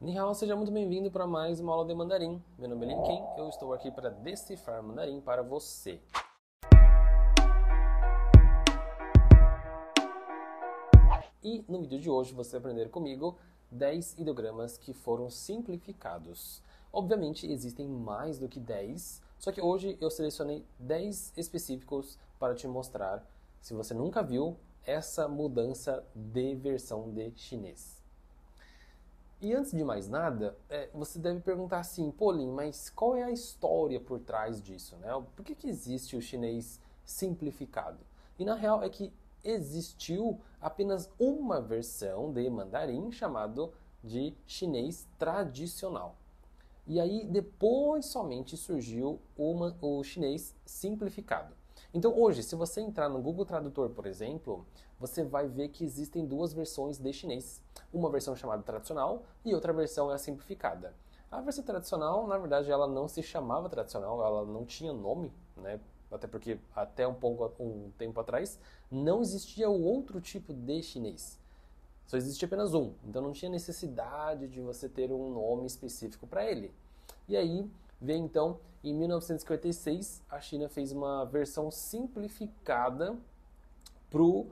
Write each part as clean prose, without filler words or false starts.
Ni hao, seja muito bem-vindo para mais uma aula de mandarim. Meu nome é Lin Ken, eu estou aqui para decifrar mandarim para você. E no vídeo de hoje você vai aprender comigo 10 ideogramas que foram simplificados. Obviamente existem mais do que 10, só que hoje eu selecionei 10 específicos para te mostrar, se você nunca viu, essa mudança de versão de chinês. E antes de mais nada, você deve perguntar assim, pô, Lin, mas qual é a história por trás disso, né? Por que existe o chinês simplificado? E na real é que existiu apenas uma versão de mandarim chamado de chinês tradicional. E aí depois somente surgiu o chinês simplificado. Então hoje, se você entrar no Google Tradutor, por exemplo, você vai ver que existem duas versões de chinês. Uma versão chamada tradicional e outra versão é a simplificada. A versão tradicional, na verdade, ela não se chamava tradicional, ela não tinha nome, né? Até porque até um tempo atrás não existia o outro tipo de chinês. Só existia apenas um, então não tinha necessidade de você ter um nome específico para ele. E aí veio então, em 1956, a China fez uma versão simplificada para o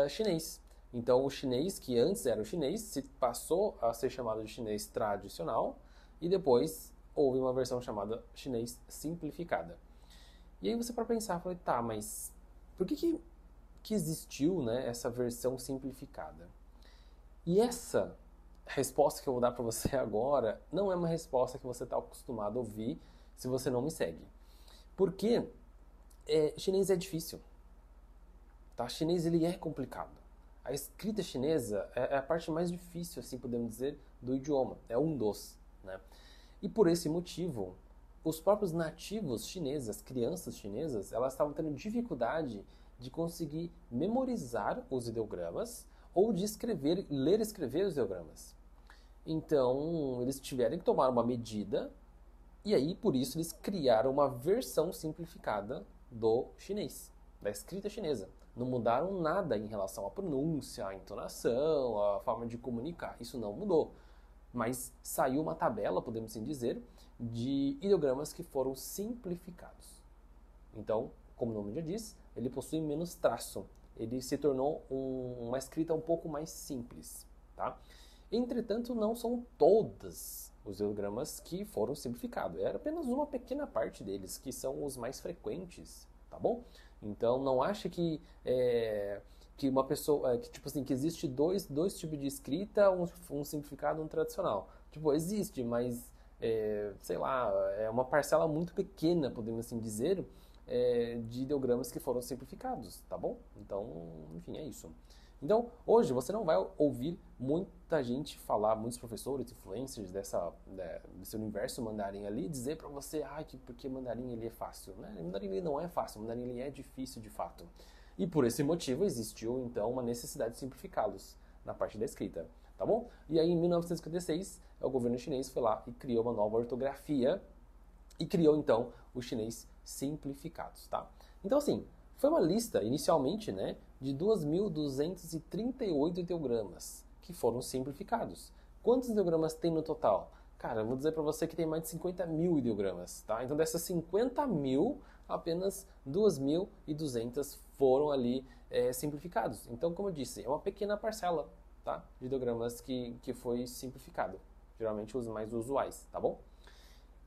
chinês. Então o chinês, que antes era o chinês, se passou a ser chamado de chinês tradicional e depois houve uma versão chamada chinês simplificada. E aí você para pensar, falei, tá, mas por que existiu, né, essa versão simplificada? E essa resposta que eu vou dar para você agora não é uma resposta que você está acostumado a ouvir se você não me segue. Porque chinês é difícil. Tá? Chinês ele é complicado. A escrita chinesa é a parte mais difícil, assim podemos dizer, do idioma. É um dos. Né? E por esse motivo, os próprios nativos chineses, as crianças chinesas, elas estavam tendo dificuldade de conseguir memorizar os ideogramas ou de ler e escrever os ideogramas. Então, eles tiveram que tomar uma medida e aí, por isso, eles criaram uma versão simplificada do chinês, da escrita chinesa. Não mudaram nada em relação à pronúncia, à entonação, à forma de comunicar. Isso não mudou. Mas saiu uma tabela, podemos assim dizer, de ideogramas que foram simplificados. Então, como o nome já diz, ele possui menos traço. Ele se tornou uma escrita um pouco mais simples, tá? Entretanto, não são todos os ideogramas que foram simplificados. Era apenas uma pequena parte deles, que são os mais frequentes, tá bom? Então, não ache que uma pessoa, que tipo assim, que existe dois tipos de escrita, um simplificado e um tradicional. Tipo, existe, mas sei lá, é uma parcela muito pequena, podemos assim dizer, de ideogramas que foram simplificados, tá bom? Então, enfim, é isso. Então, hoje você não vai ouvir muita gente falar, muitos professores, influencers desse universo mandarim ali, dizer para você, que porque mandarim ele é fácil, né? Mandarim ele não é fácil, mandarim ele é difícil de fato. E por esse motivo existiu então uma necessidade de simplificá-los na parte da escrita, tá bom? E aí em 1956, o governo chinês foi lá e criou uma nova ortografia e criou então o chinês simplificados, tá? Então assim, foi uma lista inicialmente, né, de 2.238 ideogramas que foram simplificados. Quantos ideogramas tem no total? Cara, eu vou dizer para você que tem mais de 50 mil ideogramas, tá? Então dessas 50 mil, apenas 2.200 foram ali simplificados. Então, como eu disse, é uma pequena parcela, tá, de ideogramas que foi simplificado. Geralmente os mais usuais, tá bom?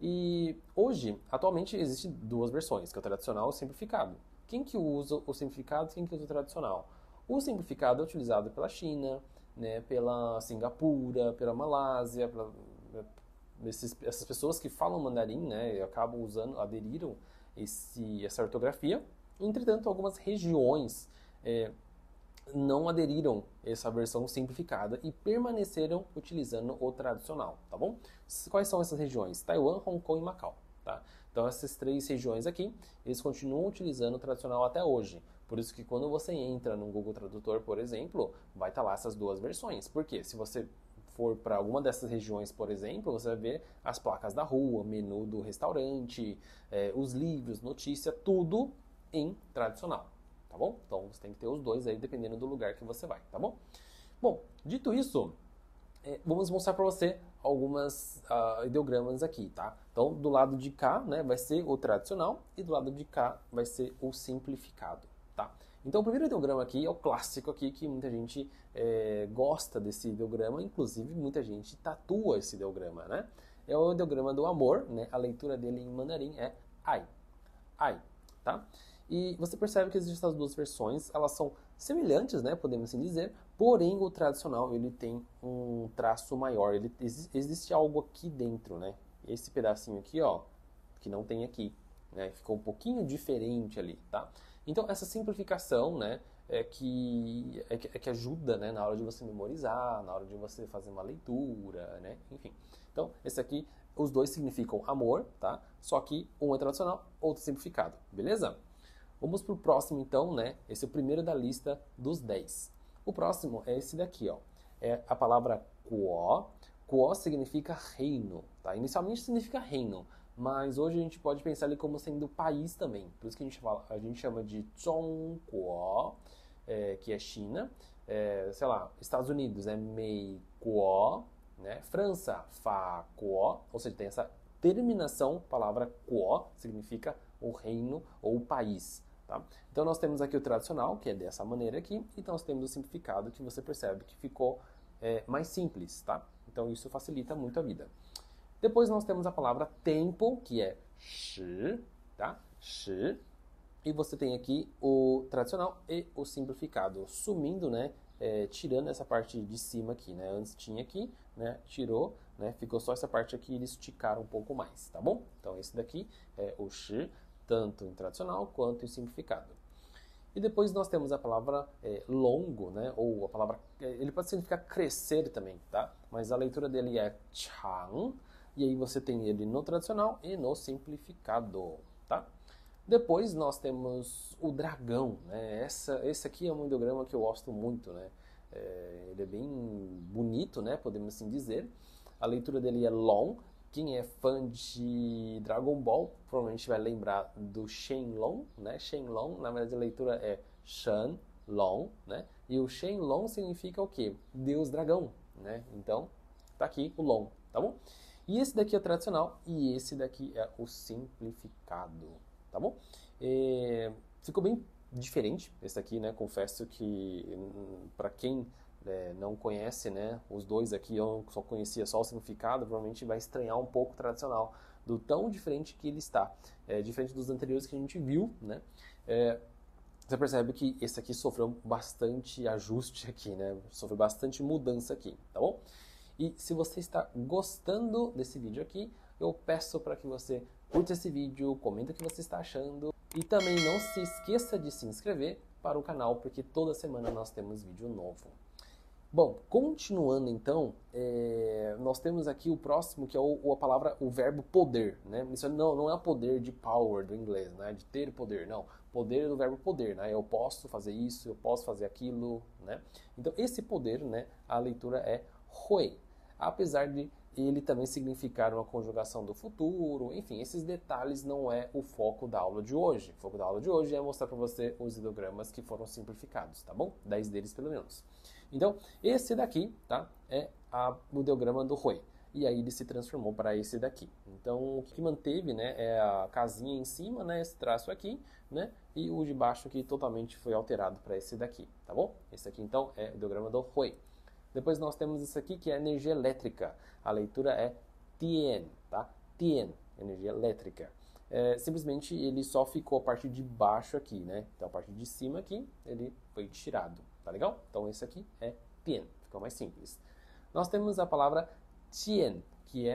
E hoje, atualmente, existem duas versões, que é o tradicional e o simplificado. Quem que usa o simplificado e quem que usa o tradicional? O simplificado é utilizado pela China, né, pela Singapura, pela Malásia, essas pessoas que falam mandarim, né, acabam aderiram essa ortografia. Entretanto, algumas regiões não aderiram a essa versão simplificada e permaneceram utilizando o tradicional, tá bom? Quais são essas regiões? Taiwan, Hong Kong e Macau, tá? Então essas três regiões aqui, eles continuam utilizando o tradicional até hoje. Por isso que quando você entra no Google Tradutor, por exemplo, vai estar lá essas duas versões. Por quê? Se você for para alguma dessas regiões, por exemplo, você vai ver as placas da rua, menu do restaurante, os livros, notícia, tudo em tradicional. Tá bom? Então você tem que ter os dois aí, dependendo do lugar que você vai, tá bom? Bom, dito isso, vamos mostrar para você algumas ideogramas aqui, tá? Então, do lado de cá, né, vai ser o tradicional e do lado de cá vai ser o simplificado, tá? Então, o primeiro ideograma aqui é o clássico aqui, que muita gente gosta desse ideograma, inclusive muita gente tatua esse ideograma, né? É o ideograma do amor, né? A leitura dele em mandarim é ai, ai, tá? E você percebe que existem essas duas versões, elas são semelhantes, né, podemos assim dizer, porém o tradicional ele tem um traço maior, existe algo aqui dentro, né? Esse pedacinho aqui, ó, que não tem aqui, né? Ficou um pouquinho diferente ali, tá? Então essa simplificação, né, é que ajuda, né, na hora de você memorizar, na hora de você fazer uma leitura, né? Enfim. Então esse aqui, os dois significam amor, tá? Só que um é tradicional, outro simplificado, beleza? Vamos para o próximo então, né? Esse é o primeiro da lista dos 10. O próximo é esse daqui, ó. É a palavra Kuo. Kuo significa reino, tá? Inicialmente significa reino, mas hoje a gente pode pensar ele como sendo país também. Por isso que a gente chama de Zhongguo, que é China. Sei lá, Estados Unidos é Meiguo, né? França, Faguo, ou seja, tem essa terminação, palavra Kuo, significa o reino ou o país. Tá? Então nós temos aqui o tradicional, que é dessa maneira aqui, e nós temos o simplificado, que você percebe que ficou mais simples. Tá? Então isso facilita muito a vida. Depois nós temos a palavra tempo, que é shi, tá? Shi. E você tem aqui o tradicional e o simplificado, sumindo, né? Tirando essa parte de cima aqui, né? Antes tinha aqui, né? Tirou, né? Ficou só essa parte aqui e eles esticaram um pouco mais, tá bom? Então esse daqui é o shi, tanto em tradicional quanto em simplificado. E depois nós temos a palavra longo, né? Ou a palavra, ele pode significar crescer também, tá? Mas a leitura dele é chang, e aí você tem ele no tradicional e no simplificado, tá? Depois nós temos o dragão, né? Esse aqui é um ideograma que eu gosto muito, né? Ele é bem bonito, né? Podemos assim dizer. A leitura dele é long. Quem é fã de Dragon Ball provavelmente vai lembrar do Shenlong, né? Shenlong, na verdade a leitura é Shenlong, né? E o Shenlong significa o quê? Deus dragão, né? Então, tá aqui o long, tá bom? E esse daqui é o tradicional e esse daqui é o simplificado, tá bom? Ficou bem diferente esse aqui, né? Confesso que para quem não conhece, né, os dois aqui, eu só conhecia só o significado, provavelmente vai estranhar um pouco o tradicional, do tão diferente que ele está. Diferente dos anteriores que a gente viu, né? Você percebe que esse aqui sofreu bastante ajuste aqui, né? Sofreu bastante mudança aqui, tá bom? E se você está gostando desse vídeo aqui, eu peço para que você curta esse vídeo, comenta o que você está achando e também não se esqueça de se inscrever para o canal, porque toda semana nós temos vídeo novo. Bom, continuando então, nós temos aqui o próximo, que é a palavra, o verbo poder, né? Isso não é poder de power do inglês, né? De ter poder, não. Poder do verbo poder, né? Eu posso fazer isso, eu posso fazer aquilo, né? Então, esse poder, né? A leitura é hui. Apesar de ele também significar uma conjugação do futuro, enfim, esses detalhes não é o foco da aula de hoje. O foco da aula de hoje é mostrar para você os ideogramas que foram simplificados, tá bom? 10 deles pelo menos. Então, esse daqui, tá? É o ideograma do hui. E aí ele se transformou para esse daqui. Então, o que manteve, né, é a casinha em cima, né, esse traço aqui, né? E o de baixo aqui totalmente foi alterado para esse daqui, tá bom? Esse aqui, então, é o ideograma do hui. Depois nós temos isso aqui que é energia elétrica. A leitura é tien, tá? Tien, energia elétrica. Simplesmente ele só ficou a parte de baixo aqui, né? Então a parte de cima aqui ele foi tirado, tá legal? Então esse aqui é tien, ficou mais simples. Nós temos a palavra tien, que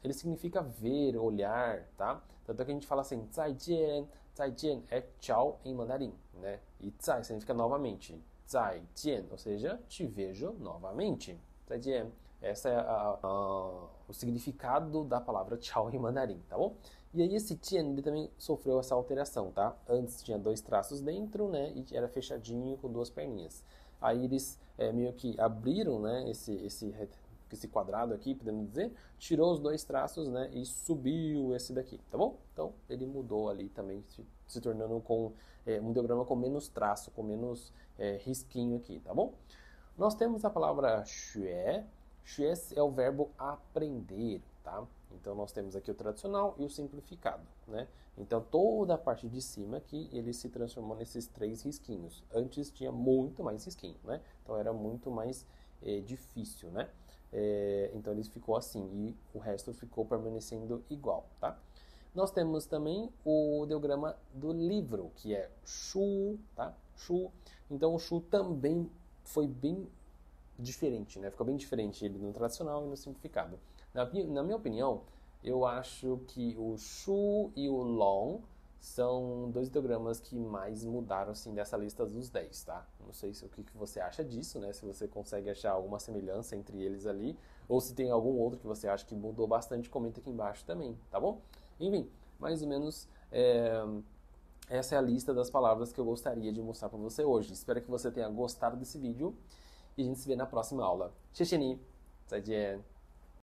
ele significa ver, olhar, tá? Tanto que a gente fala assim, zaijian, zaijian é tchau em mandarim, né? E zai significa novamente. 再见, ou seja, te vejo novamente. 再见. Essa é o significado da palavra tchau em mandarim, tá bom? E aí esse tien, ele também sofreu essa alteração, tá? Antes tinha 2 traços dentro, né? E era fechadinho com 2 perninhas. Aí eles meio que abriram, né? Esse quadrado aqui, podemos dizer, tirou os 2 traços, né? E subiu esse daqui, tá bom? Então ele mudou ali também, se tornando com um ideograma com menos traço, com menos risquinho aqui, tá bom? Nós temos a palavra xue. 学é o verbo aprender, tá? Então nós temos aqui o tradicional e o simplificado, né? Então toda a parte de cima aqui ele se transformou nesses 3 risquinhos. Antes tinha muito mais risquinho, né? Então era muito mais difícil, né? Então ele ficou assim e o resto ficou permanecendo igual, tá? Nós temos também o ideograma do livro, que é shu, tá? Shu. Então o shu também foi bem diferente, né? Ficou bem diferente ele no tradicional e no simplificado. Na minha opinião, eu acho que o shu e o long são 2 ideogramas que mais mudaram assim dessa lista dos 10, tá? Não sei o que você acha disso, né? Se você consegue achar alguma semelhança entre eles ali, ou se tem algum outro que você acha que mudou bastante, comenta aqui embaixo também, tá bom? Enfim, mais ou menos essa é a lista das palavras que eu gostaria de mostrar para você hoje. Espero que você tenha gostado desse vídeo e a gente se vê na próxima aula. 谢谢你，再见。